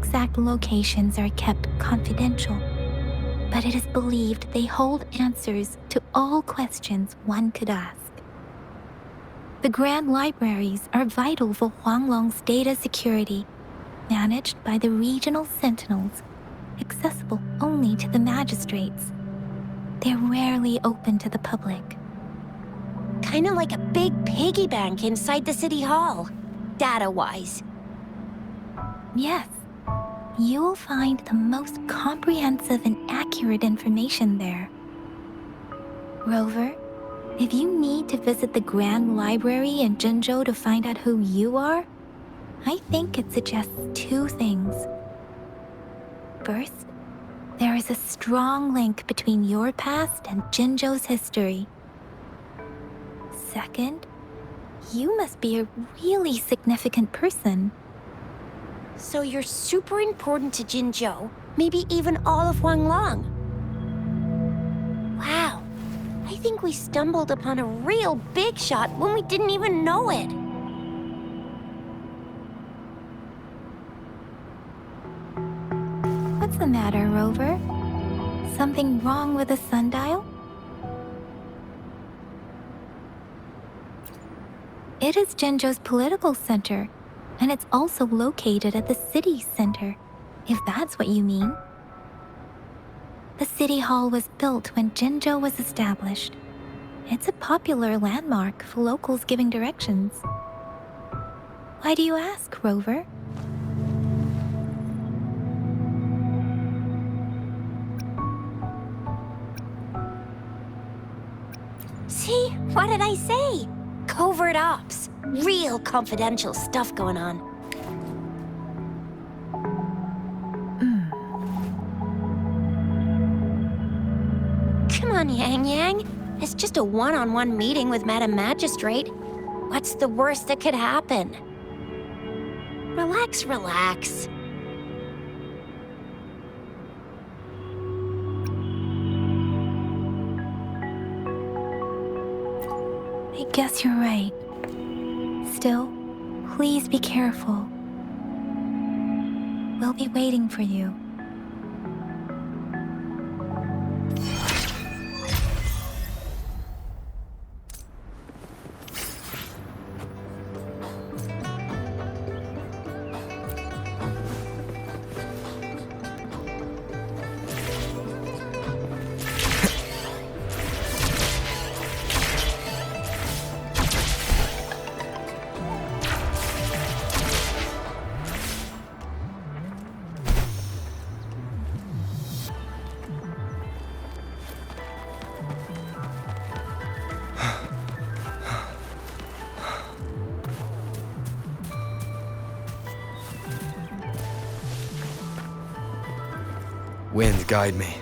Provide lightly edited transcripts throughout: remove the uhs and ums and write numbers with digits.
exact locations are kept confidential, but it is believed they hold answers to all questions one could ask. The Grand Libraries are vital for Huanglong's data security, managed by the regional sentinels, accessible only to the magistrates. They're rarely open to the public. Kinda like a big piggy bank inside the city hall, data-wise. Yes, you will find the most comprehensive and accurate information there. Rover, if you need to visit the Grand Library in Jinzhou to find out who you are, I think it suggests two things. First, there is a strong link between your past and Jinzhou's history. Second, you must be a really significant person. So you're super important to Jinzhou, maybe even all of Huanglong. Wow, I think we stumbled upon a real big shot when we didn't even know it. What's the matter, Rover? Something wrong with the sundial? It is Jinzhou's political center, and it's also located at the city center, if that's what you mean. The city hall was built when Jinzhou was established. It's a popular landmark for locals giving directions. Why do you ask, Rover? See? What did I say? Covert ops. Real confidential stuff going on. Come on, Yang Yang. It's just a one-on-one meeting with Madam Magistrate. What's the worst that could happen? Relax, relax. I guess you're right. Still, please be careful. We'll be waiting for you. Wind, guide me.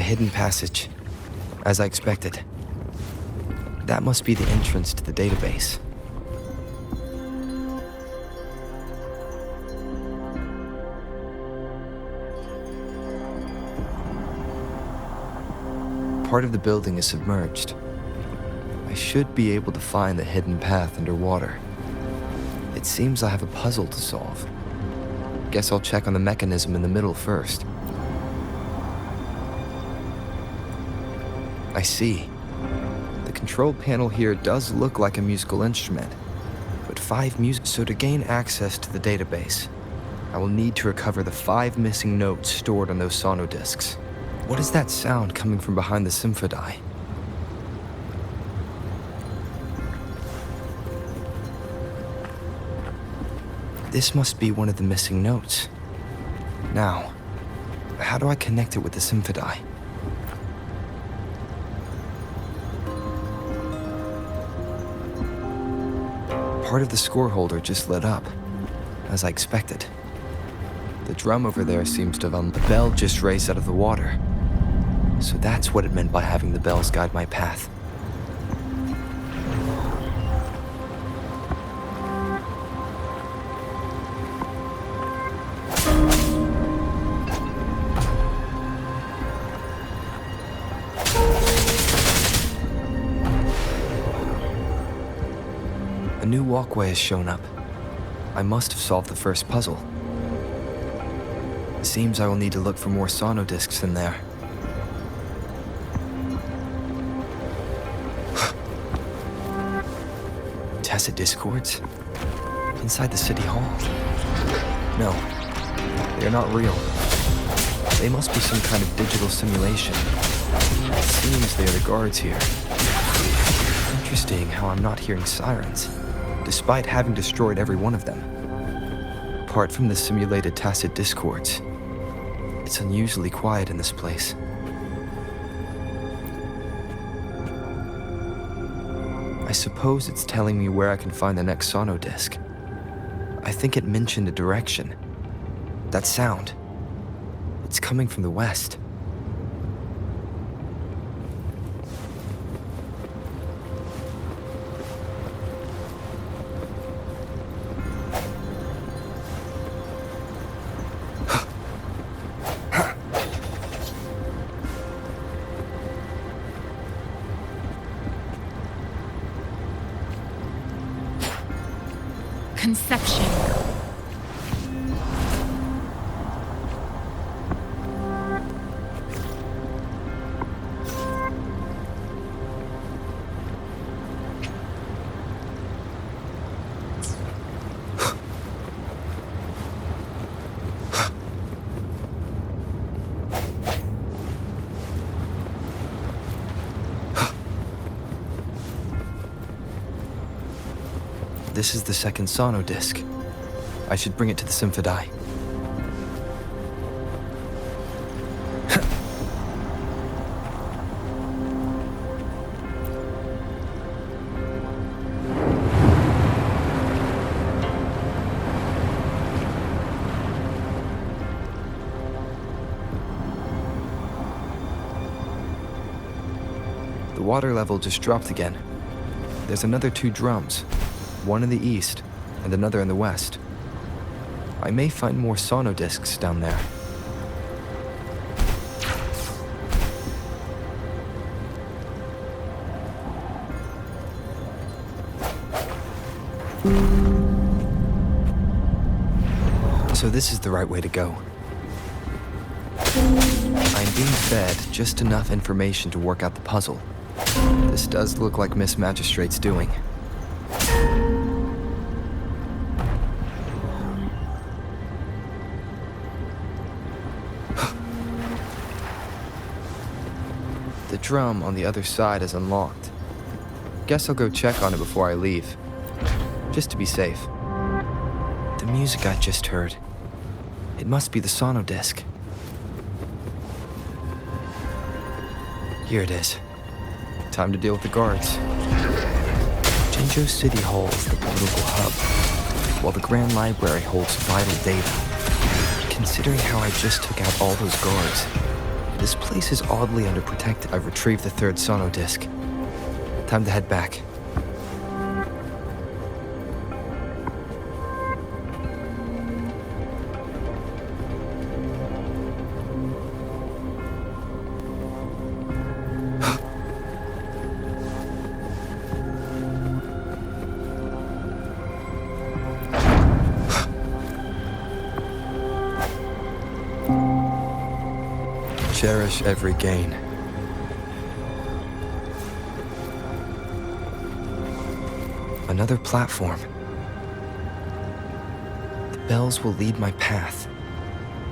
hidden passage, as I expected. That must be the entrance to the database. Part of the building is submerged. I should be able to find the hidden path underwater. It seems I have a puzzle to solve. Guess I'll check on the mechanism in the middle first. I see. The control panel here does look like a musical instrument, but 5 music. So to gain access to the database, I will need to recover the 5 missing notes stored on those sonodiscs. What is that sound coming from behind the symphodi? This must be one of the missing notes. Now, how do I connect it with the symphodi? Part of the score holder just lit up, as I expected. The drum over there seems to have the bell just raised out of the water. So that's what it meant by having the bells guide my path. A new walkway has shown up. I must have solved the first puzzle. It seems I will need to look for more sonodiscs in there. Tacit discords? Inside the city hall? No, they are not real. They must be some kind of digital simulation. It seems they are the guards here. Interesting how I'm not hearing sirens, despite having destroyed every one of them. Apart from the simulated tacit discords, it's unusually quiet in this place. I suppose it's telling me where I can find the next sonodisc. I think it mentioned a direction. That sound. It's coming from the west. Conception. This is the second sonodisc. I should bring it to the symphodi. The water level just dropped again. There's another 2 drums. One in the east, and another in the west. I may find more sonodiscs down there. So this is the right way to go. I'm being fed just enough information to work out the puzzle. This does look like Miss Magistrate's doing. The drum on the other side is unlocked. Guess I'll go check on it before I leave, just to be safe. The music I just heard, it must be the sonodisc. Here it is. Time to deal with the guards. Jinzhou City Hall is the political hub, while the Grand Library holds vital data. Considering how I just took out all those guards, This place is oddly underprotected. I've retrieved the third sono disc. Time to head back. Cherish every gain. Another platform. The bells will lead my path.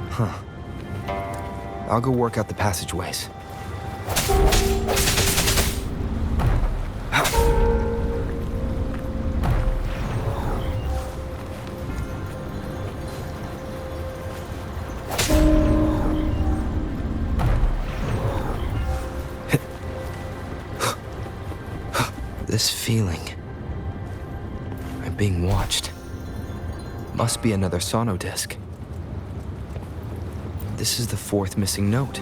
Huh. I'll go work out the passageways. This feeling. I'm being watched. Must be another sono disc. This is the fourth missing note.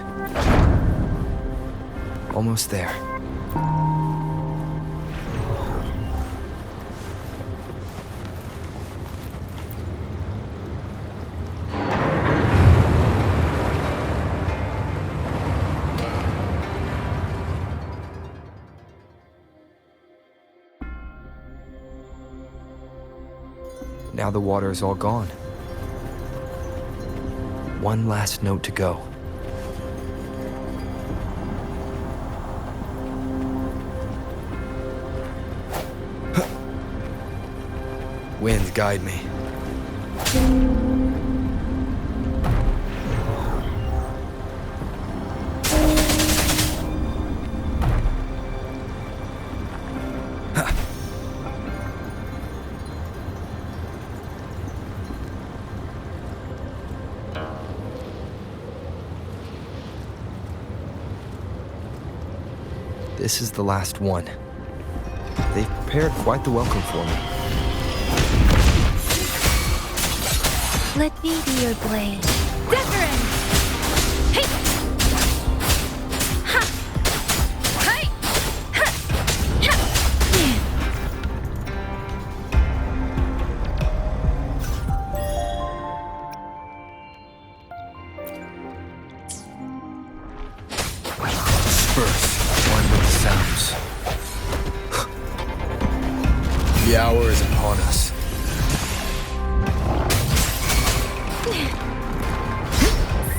Almost there. Now the water is all gone. One last note to go. Wind, guide me. This is the last one. They've prepared quite the welcome for me. Let me be your blade. Different! Hey! Ha! Hey! Ha! First, one with the sounds. The hour is upon us.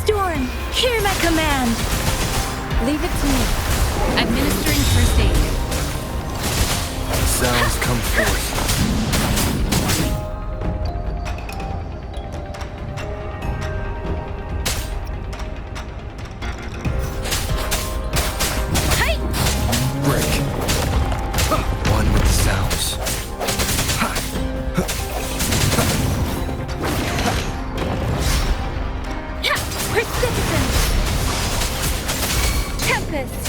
Storm, hear my command. Leave it to me. Administering first aid. Sounds come forth. Hey! Break. One with the sounds. Precipitant. Tempest.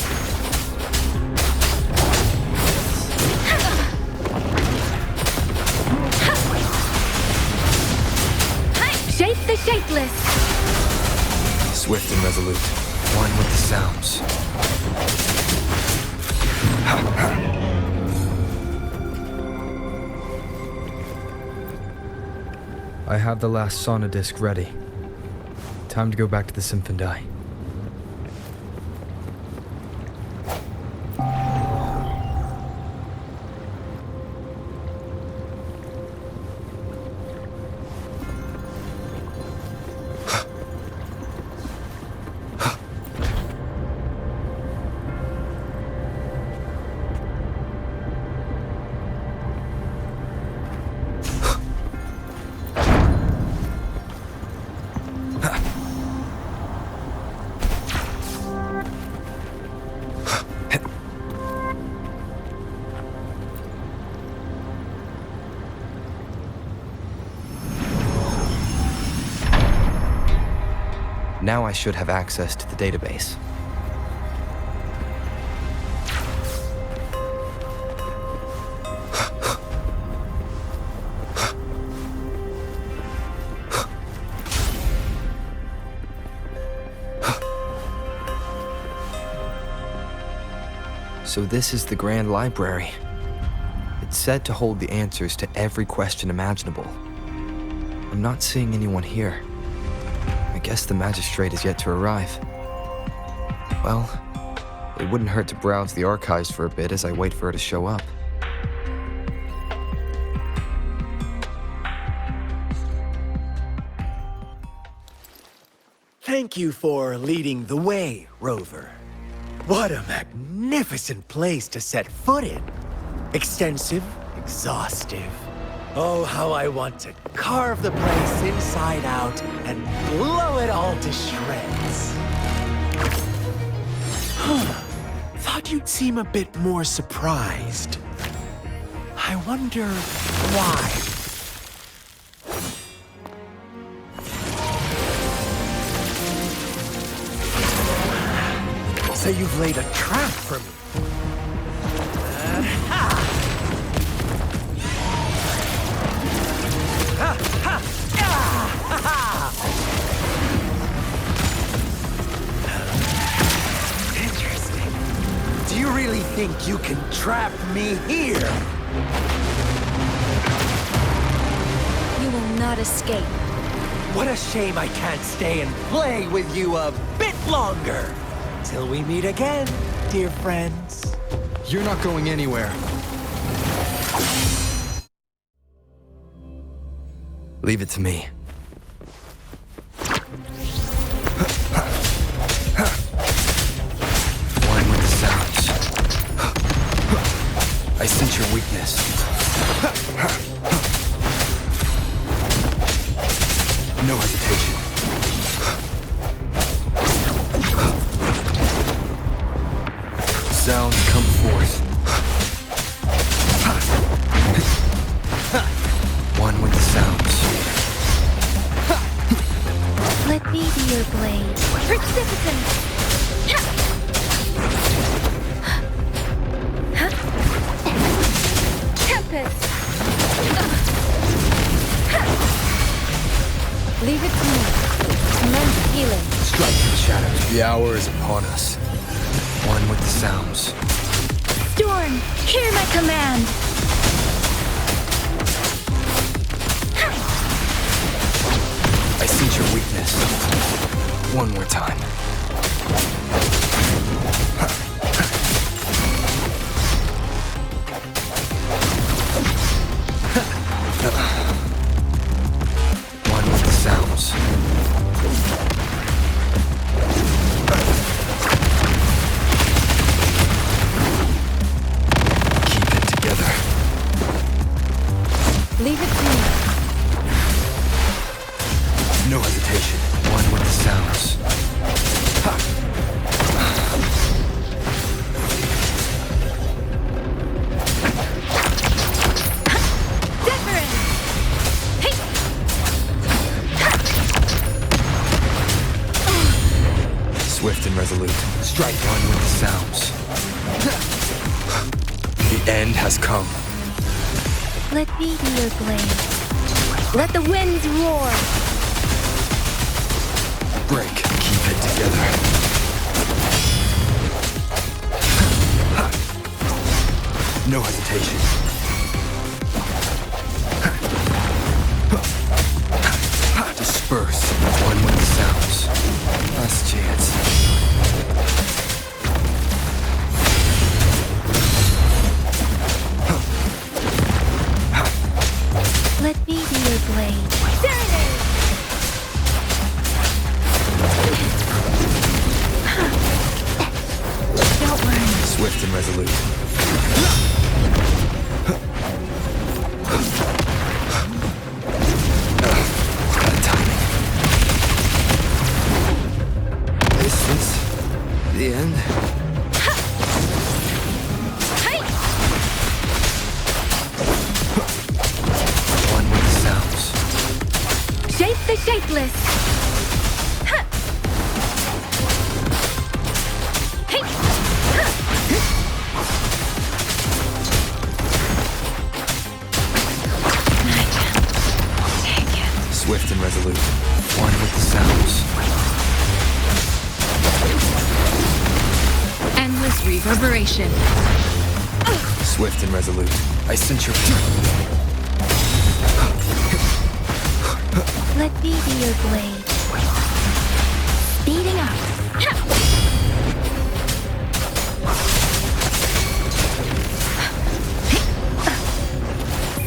Shape the shapeless. Swift and resolute. One with the sounds. I have the last sonodisc ready. Time to go back to the Symphony. Now I should have access to the database. So this is the Grand Library. It's said to hold the answers to every question imaginable. I'm not seeing anyone here. I guess the magistrate is yet to arrive. Well, it wouldn't hurt to browse the archives for a bit as I wait for her to show up. Thank you for leading the way, Rover. What a magnificent place to set foot in. Extensive, exhaustive. Oh, how I want to carve the place inside out and blow it all to shreds. Thought you'd seem a bit more surprised. I wonder why. So you've laid a trap for me. Interesting. Do you really think you can trap me here? You will not escape. What a shame I can't stay and play with you a bit longer. Till we meet again, dear friends. You're not going anywhere. Leave it to me. One with the sounds. I sense your weakness. No hesitation. Sounds come forth. One with the sounds. Let me be your blade. Precipitance! Tempest! Leave it to me. Commence healing. Strike to the shadows. The hour is upon us. One with the sounds. Storm, hear my command. I sense your weakness. One more time. One with the sounds. Keep it together. Leave it to me. No hesitation. One with the sounds. Deference! Hey! Swift and resolute. Strike one with the sounds. The end has come. Let me be your blade. Let the winds roar! Break. Keep it together. No hesitation. Disperse. One with the sounds. Last chance. Let me be your blade. There it is! Don't worry. Swift and resolute. Bad timing. This is the end. Hey! One with the sounds. Shape the shapeless! Ha! Hey! Ha! Take it. Swift and resolute. One with the sounds. Endless reverberation. Swift and resolute. I sense your... Let me be your blade. Speeding up.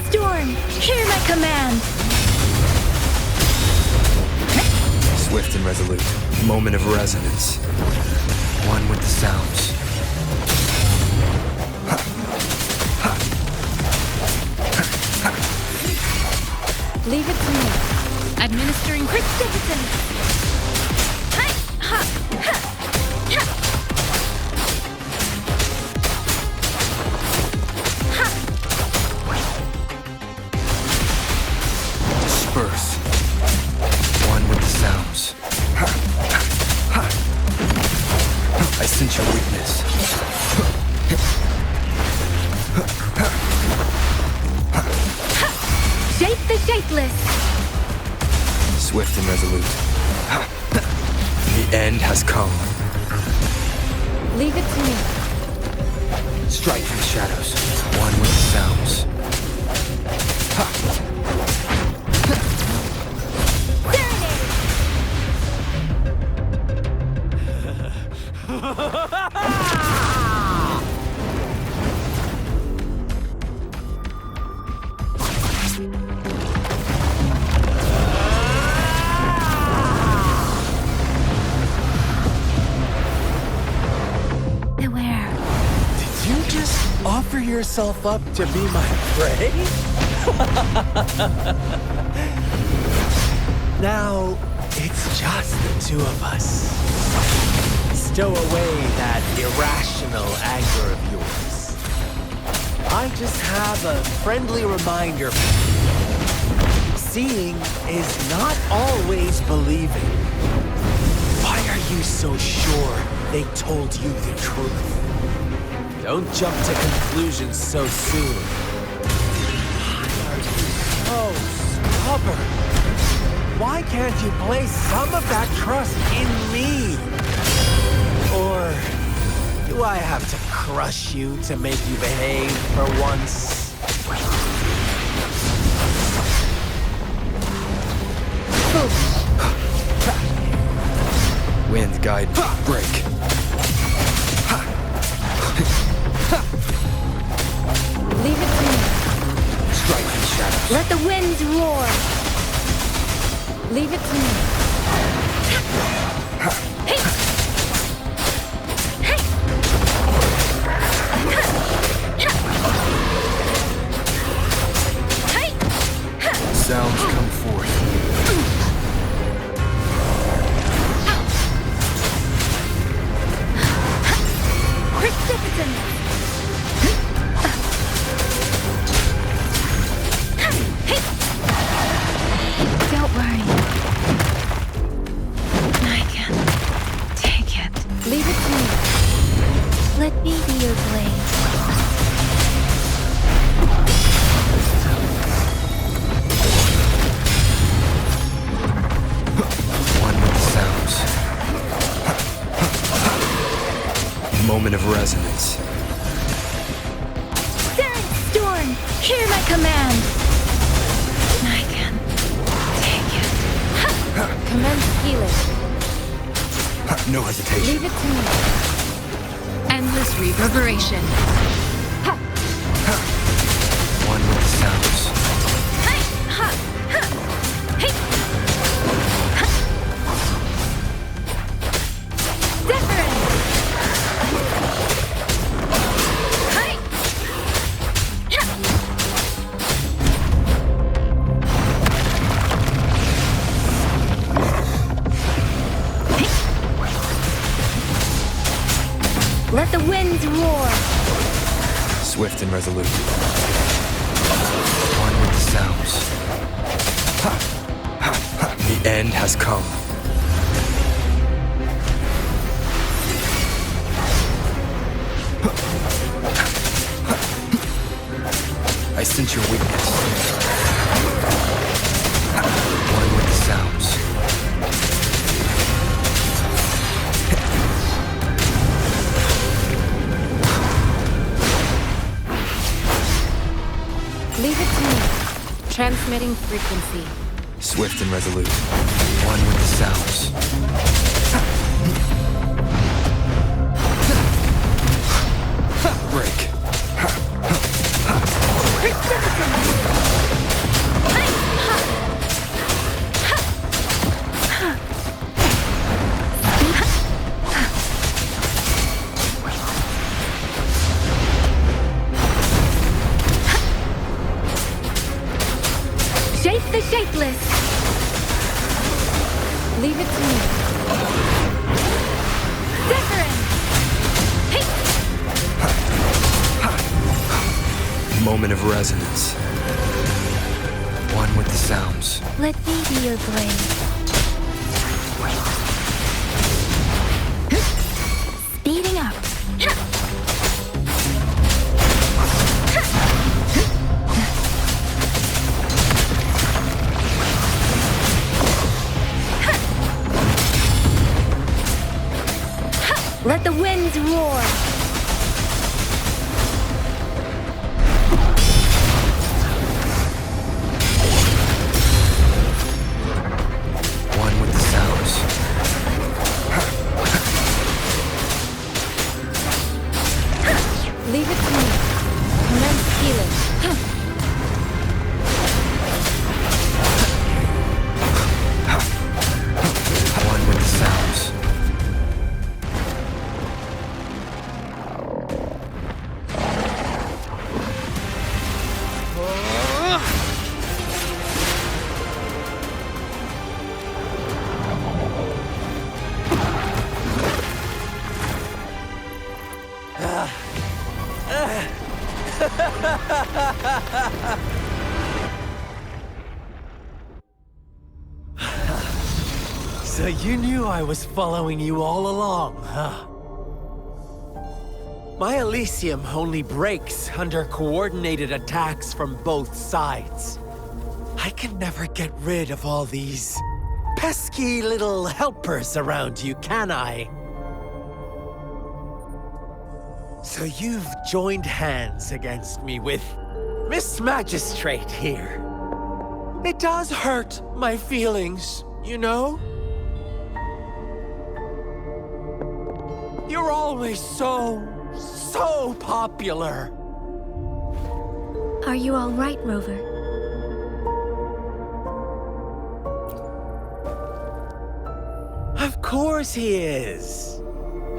Storm, hear my command. Swift and resolute. Moment of resonance. One with the sounds. Leave it to me. Administering Precipitant. Disperse. One with the sounds. I sense your weakness. Shape the shapeless. Swift and resolute. The end has come. Leave it to me. Strike from the shadows. One with the sounds. Beware. Did you just offer yourself up to be my prey? Now, it's just the two of us. Stow away that irrational anger of yours. I just have a friendly reminder. Seeing is not always believing. Why are you so sure they told you the truth? Don't jump to conclusions so soon. Why are you so stubborn? Why can't you place some of that trust in me? Or do I have to crush you to make you behave for once? Wind guide break. Leave it to me. Strike from the shadows. Let the winds roar. Leave it to me. Sounds come forth. Precipitant. Don't worry. I can take it. Leave it to me. Let me be your blade. One with the sounds. Moment of resonance. Storm, hear my command. I can take it. Commence healing. No hesitation. Leave it to me. Endless reverberation. One with the sounds. Let the winds roar. Swift and resolute. One with the sounds. The end has come. I sense your weakness. One with the sounds. Setting frequency. Swift and resolute. One with the sounds. Break. Shape the shapeless! Leave it to me. Zephyrin! Moment of resonance. One with the sounds. Let me be your blade. Speeding up. Let the winds roar! One with the sounds. Leave it to me. Commence healing. One with the sounds. So you knew I was following you all along, huh? My Elysium only breaks under coordinated attacks from both sides. I can never get rid of all these pesky little helpers around you, can I? So you've joined hands against me with Miss Magistrate here. It does hurt my feelings, you know? You're always so popular. Are you all right, Rover? Of course he is.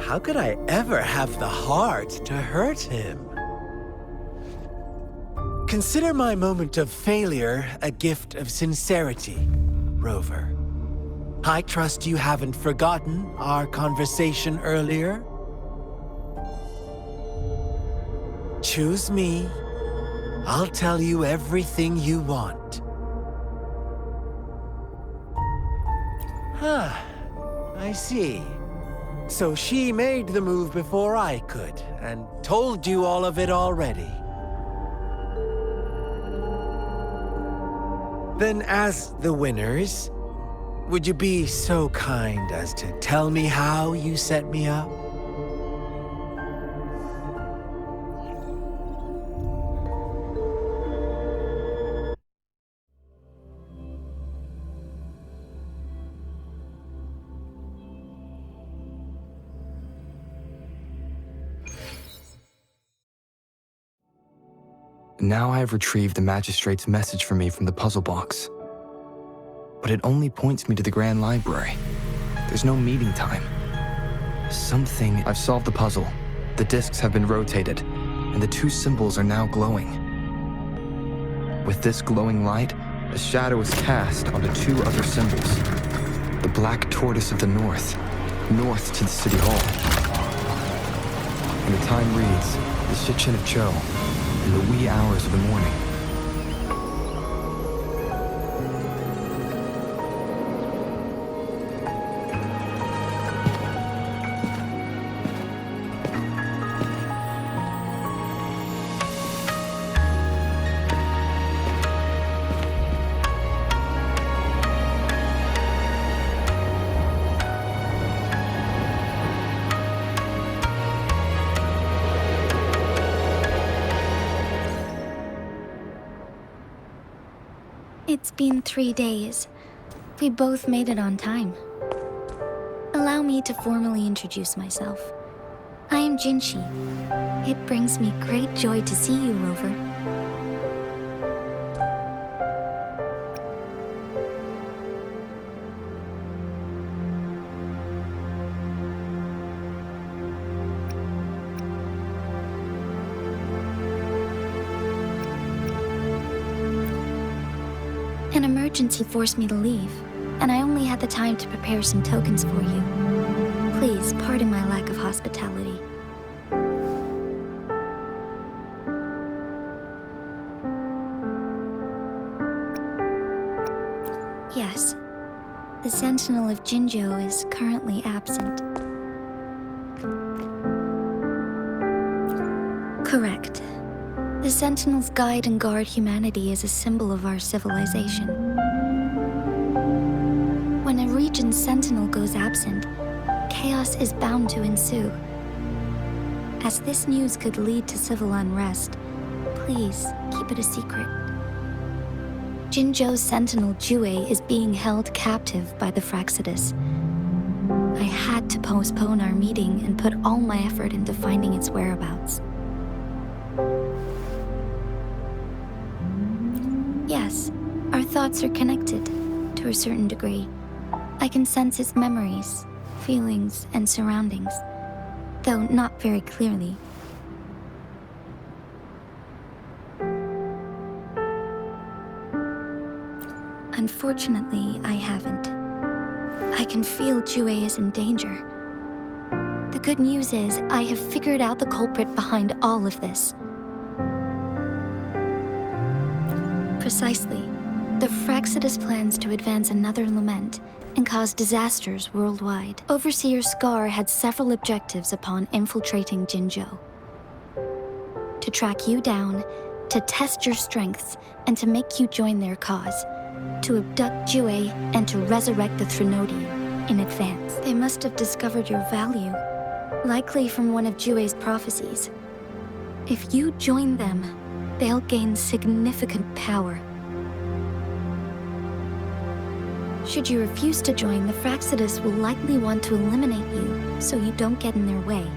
How could I ever have the heart to hurt him? Consider my moment of failure a gift of sincerity, Rover. I trust you haven't forgotten our conversation earlier. Choose me. I'll tell you everything you want. Huh. I see. So she made the move before I could, and told you all of it already. Then as the winners, would you be so kind as to tell me how you set me up? Now I have retrieved the Magistrate's message for me from the puzzle box. But it only points me to the Grand Library. There's no meeting time. I've solved the puzzle. The discs have been rotated, and the two symbols are now glowing. With this glowing light, a shadow is cast onto two other symbols. The Black Tortoise of the North to the City Hall. And the time reads, the Shichin of Cho, in the wee hours of the morning. It's been 3 days. We both made it on time. Allow me to formally introduce myself. I am Jinshi. It brings me great joy to see you, Rover. An emergency forced me to leave, and I only had the time to prepare some tokens for you. Please pardon my lack of hospitality. Yes, the Sentinel of Jinzhou is currently absent. Correct. The Sentinels guide and guard humanity as a symbol of our civilization. When a region's Sentinel goes absent, chaos is bound to ensue. As this news could lead to civil unrest, please keep it a secret. Jinzhou's Sentinel Jue is being held captive by the Fraxidus. I had to postpone our meeting and put all my effort into finding its whereabouts. Yes, our thoughts are connected, to a certain degree. I can sense its memories, feelings, and surroundings, though not very clearly. Unfortunately, I haven't. I can feel Jue is in danger. The good news is, I have figured out the culprit behind all of this. Precisely. The Fraxidus plans to advance another lament and cause disasters worldwide. Overseer Scar had several objectives upon infiltrating Jinzhou. To track you down, to test your strengths, and to make you join their cause. To abduct Jue and to resurrect the Threnodian in advance. They must have discovered your value, likely from one of Jue's prophecies. If you join them, they'll gain significant power. Should you refuse to join, the Fraxidus will likely want to eliminate you so you don't get in their way.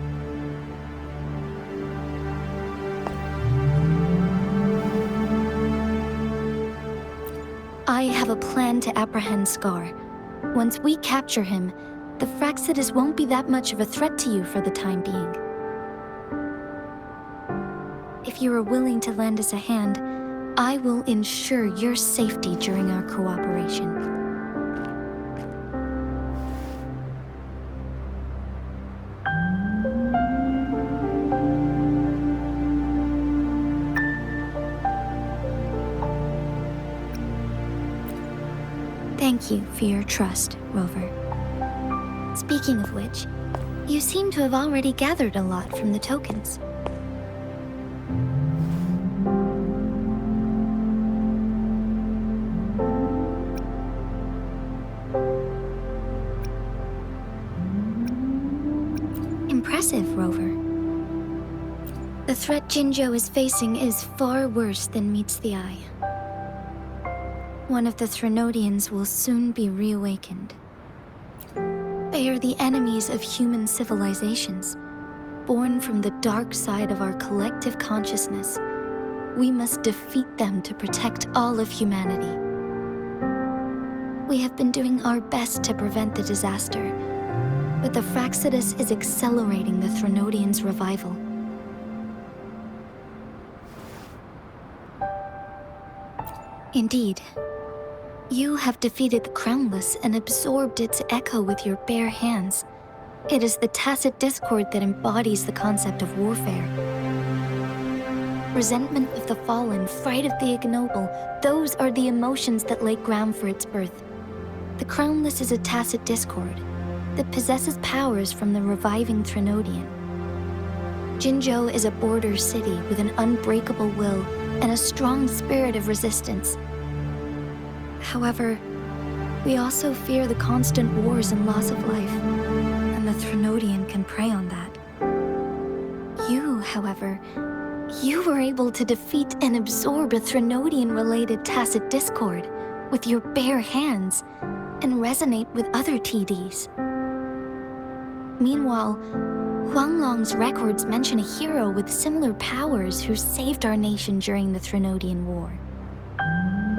I have a plan to apprehend Scar. Once we capture him, the Fraxidus won't be that much of a threat to you for the time being. If you are willing to lend us a hand, I will ensure your safety during our cooperation. Thank you for your trust, Rover. Speaking of which, you seem to have already gathered a lot from the tokens. Impressive, Rover. The threat Jinzhou is facing is far worse than meets the eye. One of the Threnodians will soon be reawakened. They are the enemies of human civilizations, born from the dark side of our collective consciousness. We must defeat them to protect all of humanity. We have been doing our best to prevent the disaster, but the Fraxidus is accelerating the Threnodians' revival. Indeed. You have defeated the Crownless and absorbed its echo with your bare hands. It is the tacit discord that embodies the concept of warfare. Resentment of the fallen, fright of the ignoble, those are the emotions that lay ground for its birth. The Crownless is a tacit discord that possesses powers from the reviving Threnodian. Jinzhou is a border city with an unbreakable will and a strong spirit of resistance. However, we also fear the constant wars and loss of life, and the Threnodian can prey on that. You, however, you were able to defeat and absorb a Threnodian-related tacit discord. with your bare hands and resonate with other TDs. Meanwhile, Huanglong's records mention a hero with similar powers who saved our nation during the Trinodian War.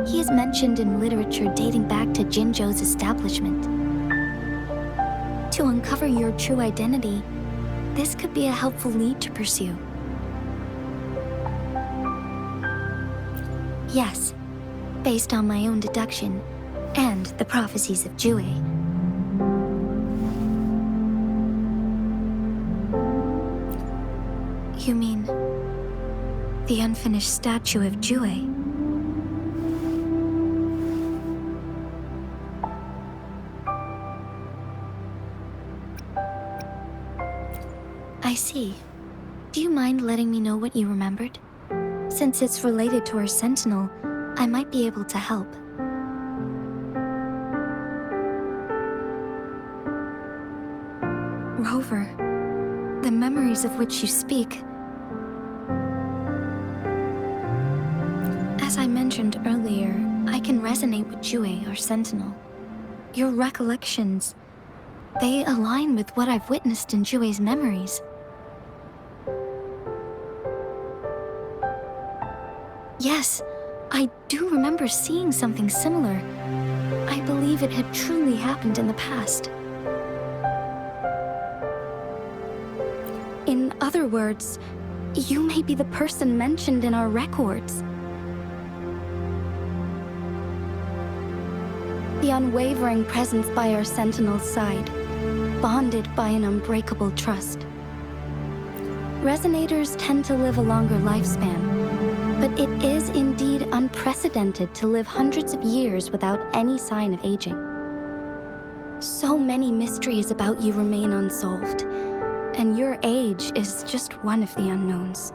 He is mentioned in literature dating back to Jinzhou's establishment. To uncover your true identity, this could be a helpful lead to pursue. Yes, based on my own deduction and the prophecies of Jue. You mean the unfinished statue of Jue? I see. Do you mind letting me know what you remembered? Since it's related to our sentinel, I might be able to help. Rover, the memories of which you speak. As I mentioned earlier, I can resonate with Jue, our sentinel. Your recollections, they align with what I've witnessed in Jue's memories. Yes, I do remember seeing something similar. I believe it had truly happened in the past. In other words, you may be the person mentioned in our records. The unwavering presence by our sentinel's side, bonded by an unbreakable trust. Resonators tend to live a longer lifespan, but it is indeed unprecedented to live hundreds of years without any sign of aging. So many mysteries about you remain unsolved, and your age is just one of the unknowns.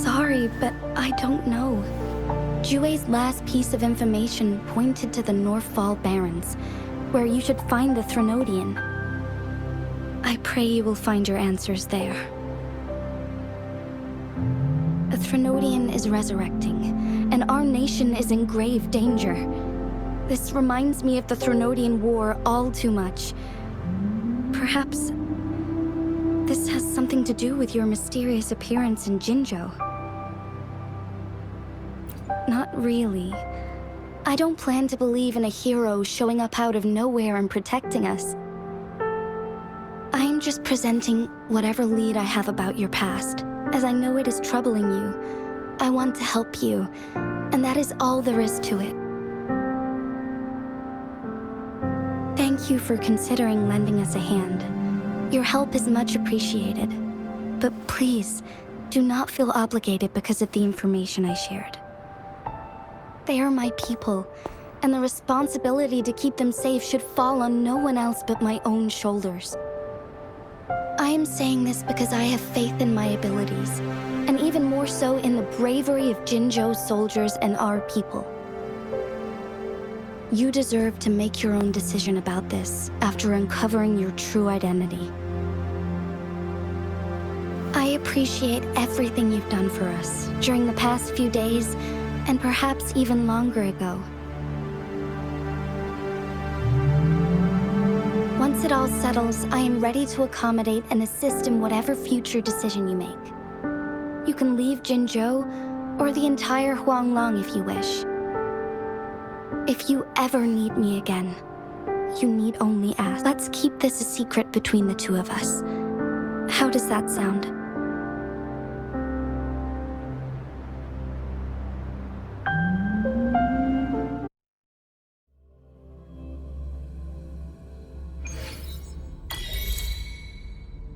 Sorry, but I don't know. Jue's last piece of information pointed to the Northfall Barrens, where you should find the Trinodian. I pray you will find your answers there. A Trinodian is resurrecting, and our nation is in grave danger. This reminds me of the Trinodian War all too much. Perhaps this has something to do with your mysterious appearance in Jinzhou. Not really. I don't plan to believe in a hero showing up out of nowhere and protecting us. I'm just presenting whatever lead I have about your past, as I know it is troubling you. I want to help you, and that is all there is to it. Thank you for considering lending us a hand. Your help is much appreciated. But please, do not feel obligated because of the information I shared. They are my people, and the responsibility to keep them safe should fall on no one else but my own shoulders. I am saying this because I have faith in my abilities, and even more so in the bravery of Jinzhou's soldiers and our people. You deserve to make your own decision about this after uncovering your true identity. I appreciate everything you've done for us during the past few days, and perhaps even longer ago. Once it all settles, I am ready to accommodate and assist in whatever future decision you make. You can leave Jinzhou or the entire Huanglong if you wish. If you ever need me again, you need only ask. Let's keep this a secret between the two of us. How does that sound?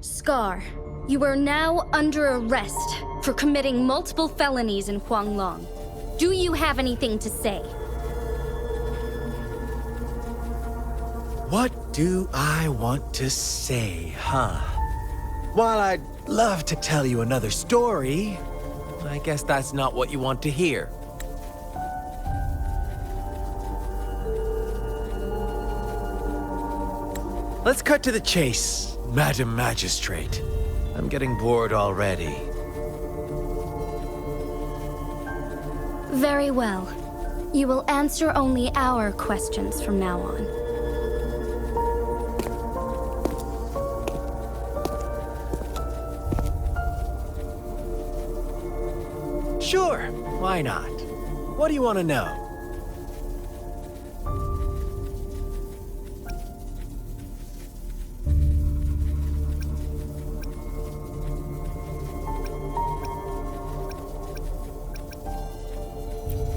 Scar, you are now under arrest for committing multiple felonies in Huanglong. Do you have anything to say? What do I want to say, huh? While I'd love to tell you another story, I guess that's not what you want to hear. Let's cut to the chase, Madam Magistrate. I'm getting bored already. Very well. You will answer only our questions from now on. Sure, why not? What do you want to know?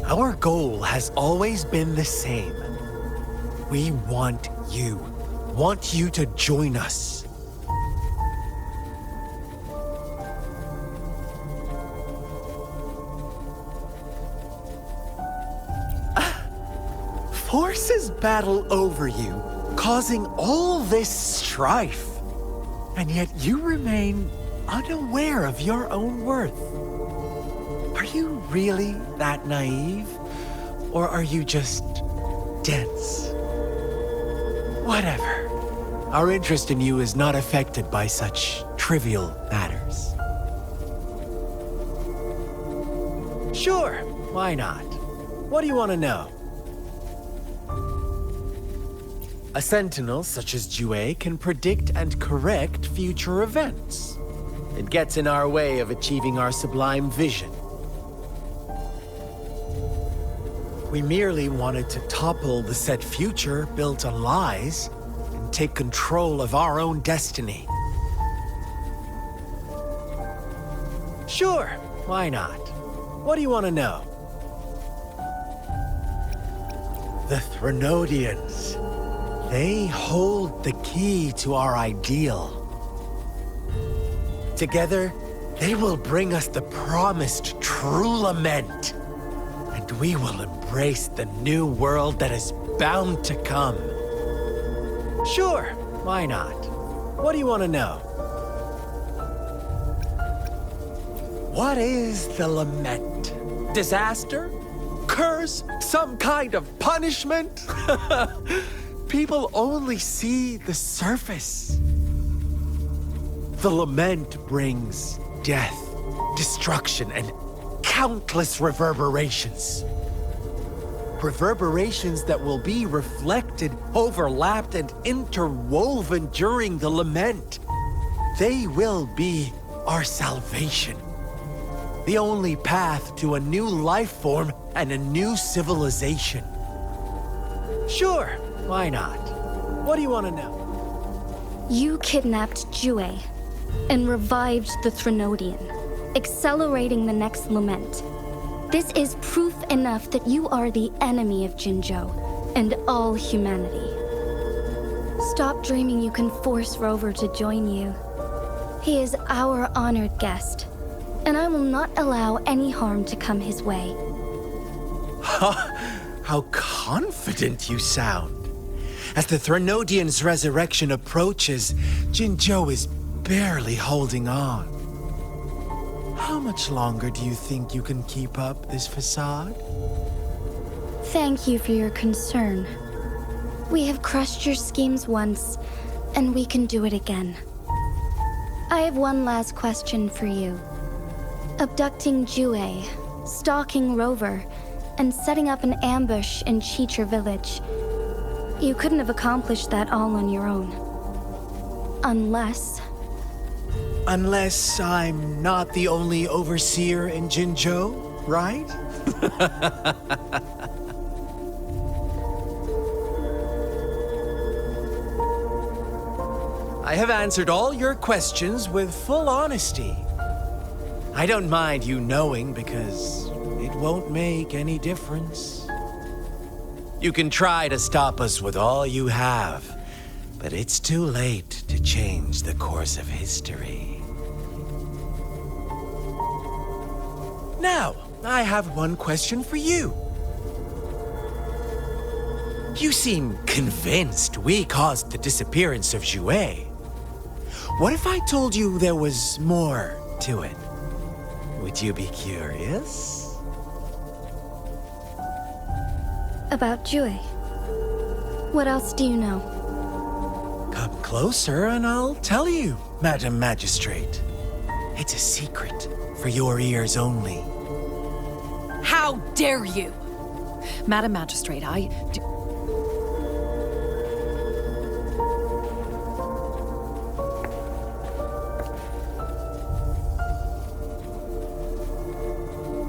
Our goal has always been the same. We want you to join us. Forces battle over you, causing all this strife. And yet you remain unaware of your own worth. Are you really that naive? Or are you just dense? Whatever. Our interest in you is not affected by such trivial matters. Sure, why not? What do you want to know? A sentinel such as Jue can predict and correct future events. It gets in our way of achieving our sublime vision. We merely wanted to topple the set future built on lies and take control of our own destiny. Sure, why not? What do you want to know? The Threnodians. They hold the key to our ideal. Together, they will bring us the promised true lament. And we will embrace the new world that is bound to come. Sure, why not? What do you want to know? What is the lament? Disaster? Curse? Some kind of punishment? People only see the surface. The lament brings death, destruction, and countless reverberations. Reverberations that will be reflected, overlapped, and interwoven during the lament. They will be our salvation. The only path to a new life form and a new civilization. Sure, why not? What do you want to know? You kidnapped Jue and revived the Threnodian, accelerating the next lament. This is proof enough that you are the enemy of Jinzhou and all humanity. Stop dreaming you can force Rover to join you. He is our honored guest, and I will not allow any harm to come his way. How confident you sound. As the Threnodian's resurrection approaches, Jinzhou is barely holding on. How much longer do you think you can keep up this facade? Thank you for your concern. We have crushed your schemes once, and we can do it again. I have one last question for you. Abducting Jue, stalking Rover, and setting up an ambush in Cheecher Village. You couldn't have accomplished that all on your own. Unless I'm not the only overseer in Jinzhou, right? I have answered all your questions with full honesty. I don't mind you knowing because it won't make any difference. You can try to stop us with all you have, but it's too late to change the course of history. Now, I have one question for you. You seem convinced we caused the disappearance of Jue. What if I told you there was more to it? Would you be curious? about Jue. What else do you know? Come closer and I'll tell you, Madam Magistrate. It's a secret for your ears only. How dare you! Madam Magistrate,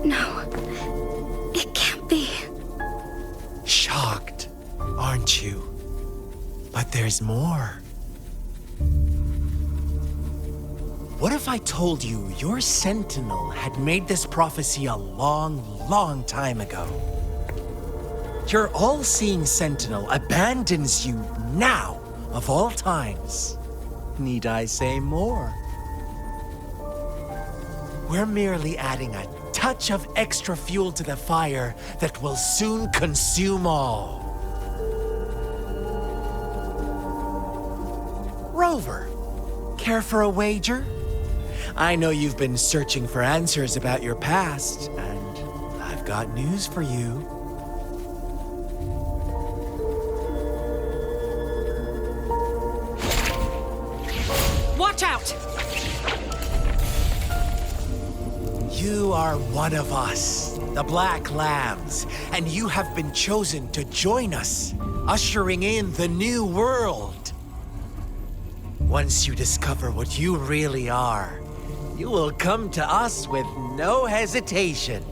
No, it can't be. Shocked, aren't you? But there's more. What if I told you your Sentinel had made this prophecy a long, long time ago? Your all-seeing Sentinel abandons you now, of all times. Need I say more? We're merely adding a touch of extra fuel to the fire that will soon consume all. Rover, care for a wager? I know you've been searching for answers about your past, and I've got news for you. watch out! You are one of us, the Black Lambs, and you have been chosen to join us, ushering in the new world. Once you discover what you really are, you will come to us with no hesitation.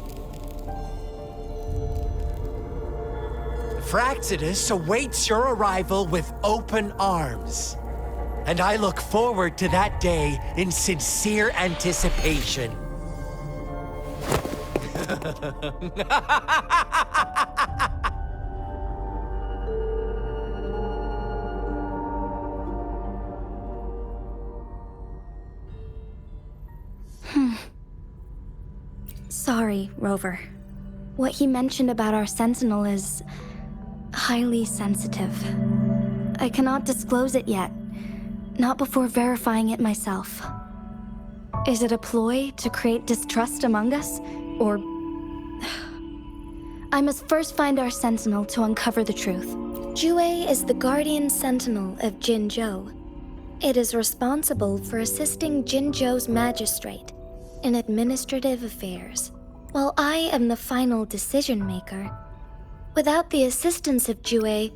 Fraxidus awaits your arrival with open arms, and I look forward to that day in sincere anticipation. Sorry, Rover. What he mentioned about our Sentinel is highly sensitive. I cannot disclose it yet, not before verifying it myself. Is it a ploy to create distrust among us, or... I must first find our Sentinel to uncover the truth. Jue is the Guardian Sentinel of Jinzhou. It is responsible for assisting Jinzhou's magistrate in administrative affairs, while I am the final decision maker. Without the assistance of Jue,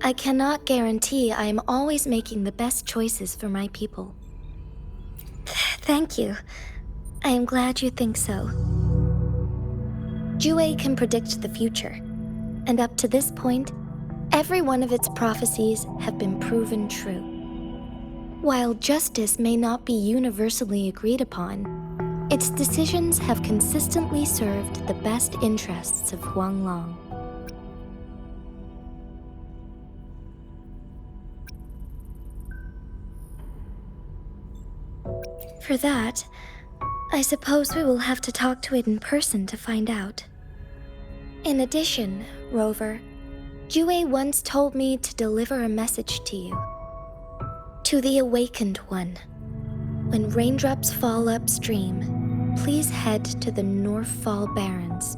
I cannot guarantee I am always making the best choices for my people. Thank you. I am glad you think so. Jue can predict the future, and up to this point, every one of its prophecies have been proven true. While justice may not be universally agreed upon, its decisions have consistently served the best interests of Huanglong. For that, I suppose we will have to talk to it in person to find out. In addition, Rover, Jue once told me to deliver a message to you. To the Awakened One. When raindrops fall upstream, please head to the Northfall Barrens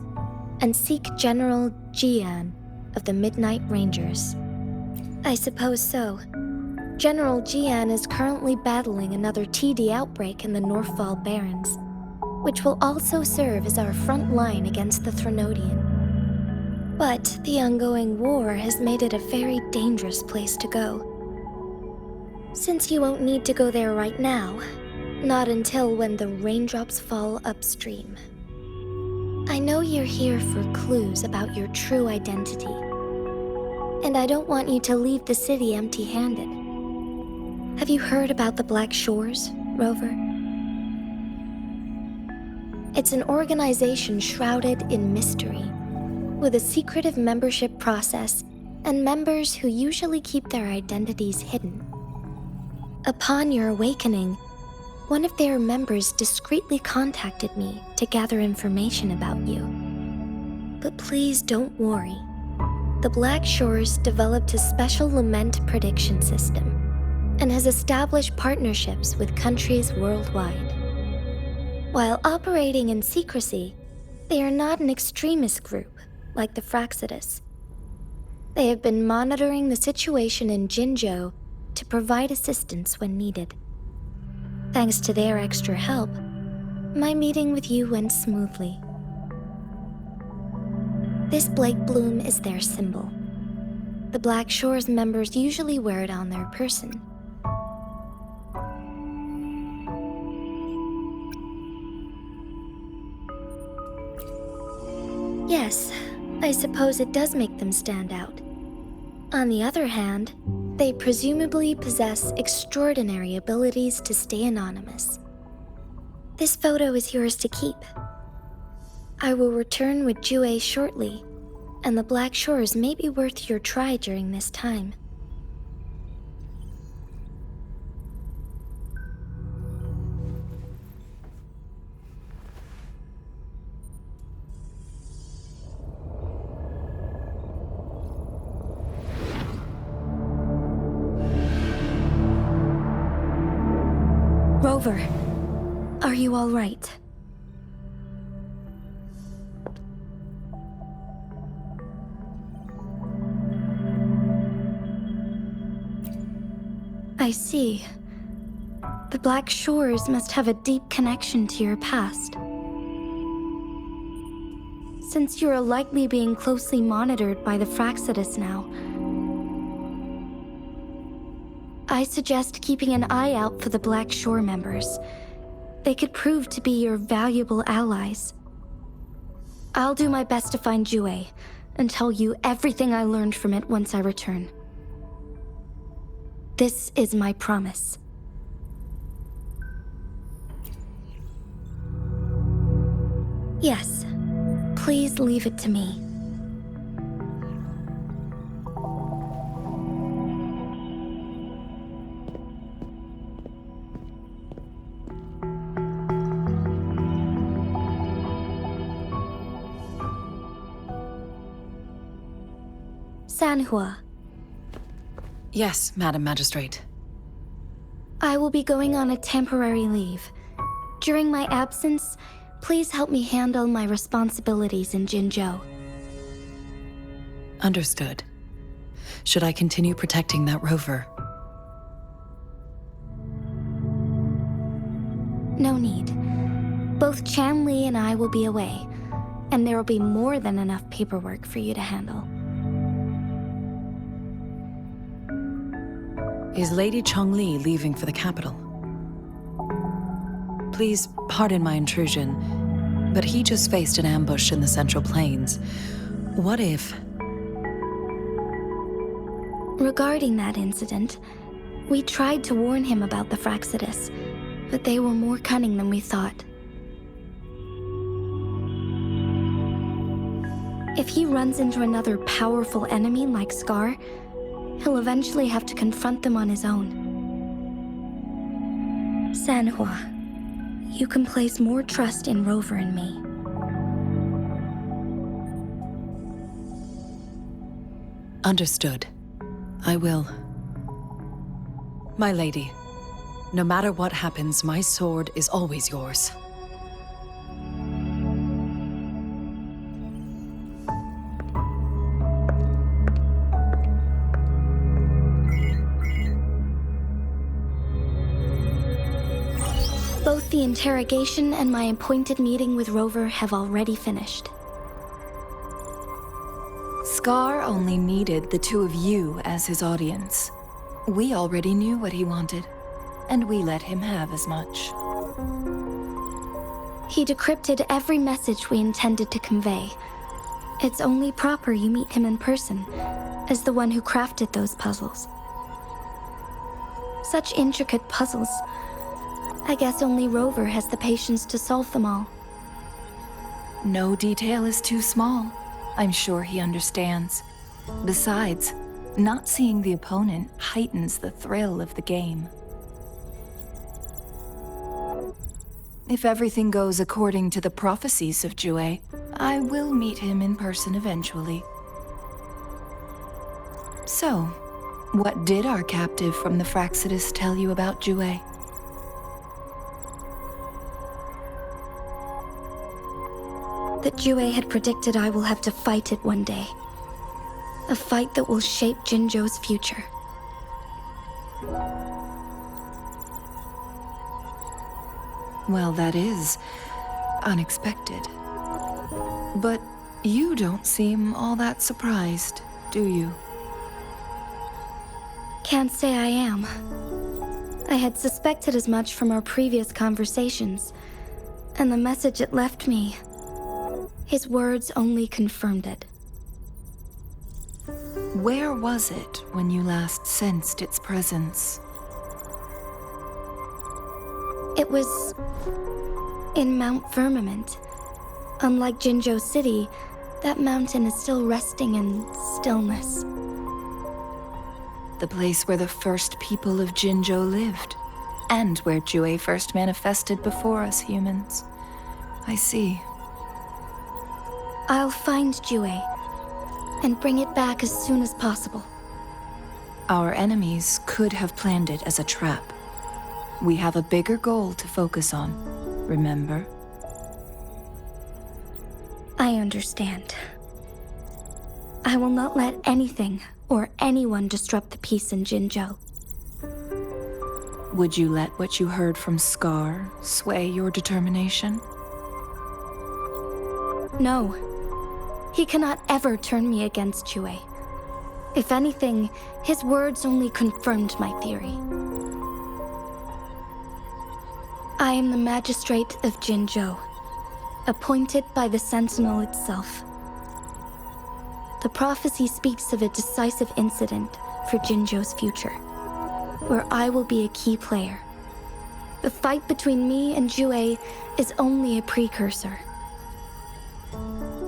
and seek General Jian of the Midnight Rangers. I suppose so. General Jian is currently battling another TD outbreak in the Northfall Barrens, which will also serve as our front line against the Threnodian. But the ongoing war has made it a very dangerous place to go. Since you won't need to go there right now, not until when the raindrops fall upstream. I know you're here for clues about your true identity, and I don't want you to leave the city empty-handed. Have you heard about the Black Shores, Rover? It's an organization shrouded in mystery, with a secretive membership process and members who usually keep their identities hidden. Upon your awakening, one of their members discreetly contacted me to gather information about you. But please don't worry. The Black Shores developed a special lament prediction system and has established partnerships with countries worldwide. While operating in secrecy, they are not an extremist group like the Fraxidus. They have been monitoring the situation in Jinzhou to provide assistance when needed. Thanks to their extra help, my meeting with you went smoothly. This Blake Bloom is their symbol. The Black Shores members usually wear it on their person. Yes, I suppose it does make them stand out. On the other hand, they presumably possess extraordinary abilities to stay anonymous. This photo is yours to keep. I will return with Jue shortly, and the Black Shores may be worth your try during this time. Rover, are you all right? I see. The Black Shores must have a deep connection to your past. Since you are likely being closely monitored by the Fraxidus now, I suggest keeping an eye out for the Black Shore members. They could prove to be your valuable allies. I'll do my best to find Jue and tell you everything I learned from it once I return. This is my promise. Yes, please leave it to me. Sanhua. Yes, Madam Magistrate. I will be going on a temporary leave. During my absence, please help me handle my responsibilities in Jinzhou. Understood. Should I continue protecting that rover? No need. Both Chan Li and I will be away, and there will be more than enough paperwork for you to handle. Is Lady Chongli leaving for the capital? Please pardon my intrusion, but he just faced an ambush in the Central Plains. What if... Regarding that incident, we tried to warn him about the Fraxidus, but they were more cunning than we thought. If he runs into another powerful enemy like Scar, he'll eventually have to confront them on his own. Sanhua, you can place more trust in Rover and me. Understood. I will. My lady, no matter what happens, my sword is always yours. Both the interrogation and my appointed meeting with Rover have already finished. Scar only needed the two of you as his audience. We already knew what he wanted, and we let him have as much. He decrypted every message we intended to convey. It's only proper you meet him in person, as the one who crafted those puzzles. Such intricate puzzles. I guess only Rover has the patience to solve them all. No detail is too small. I'm sure he understands. Besides, not seeing the opponent heightens the thrill of the game. If everything goes according to the prophecies of Jue, I will meet him in person eventually. So, what did our captive from the Fraxidus tell you about Jue? That Jue had predicted I will have to fight it one day. A fight that will shape Jinzhou's future. Well, that is unexpected. But you don't seem all that surprised, do you? Can't say I am. I had suspected as much from our previous conversations, and the message it left me, his words only confirmed it. Where was it when you last sensed its presence? It was in Mount Firmament. Unlike Jinzhou City, that mountain is still resting in stillness. The place where the first people of Jinzhou lived, and where Jue first manifested before us humans. I see. I'll find Jue and bring it back as soon as possible. Our enemies could have planned it as a trap. We have a bigger goal to focus on, remember? I understand. I will not let anything or anyone disrupt the peace in Jinzhou. Would you let what you heard from Scar sway your determination? No. He cannot ever turn me against Jue. If anything, his words only confirmed my theory. I am the Magistrate of Jinzhou, appointed by the Sentinel itself. The prophecy speaks of a decisive incident for Jinzhou's future, where I will be a key player. The fight between me and Jue is only a precursor.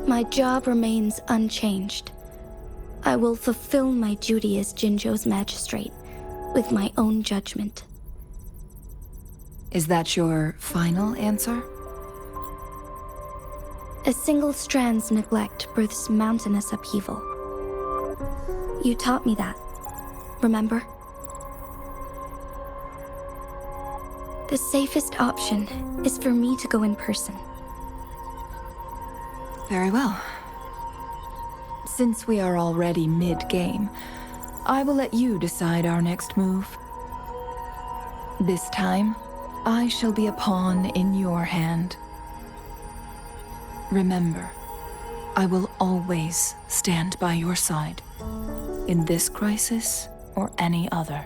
My job remains unchanged. I will fulfill my duty as Jinzhou's magistrate with my own judgment. Is that your final answer? A single strand's neglect births mountainous upheaval. You taught me that, remember? The safest option is for me to go in person. Very well. Since we are already mid-game, I will let you decide our next move. This time, I shall be a pawn in your hand. Remember, I will always stand by your side, in this crisis or any other.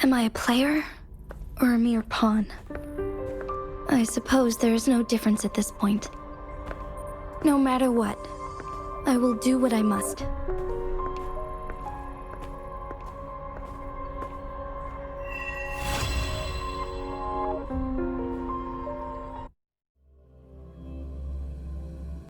Am I a player or a mere pawn? I suppose there is no difference at this point. No matter what, I will do what I must.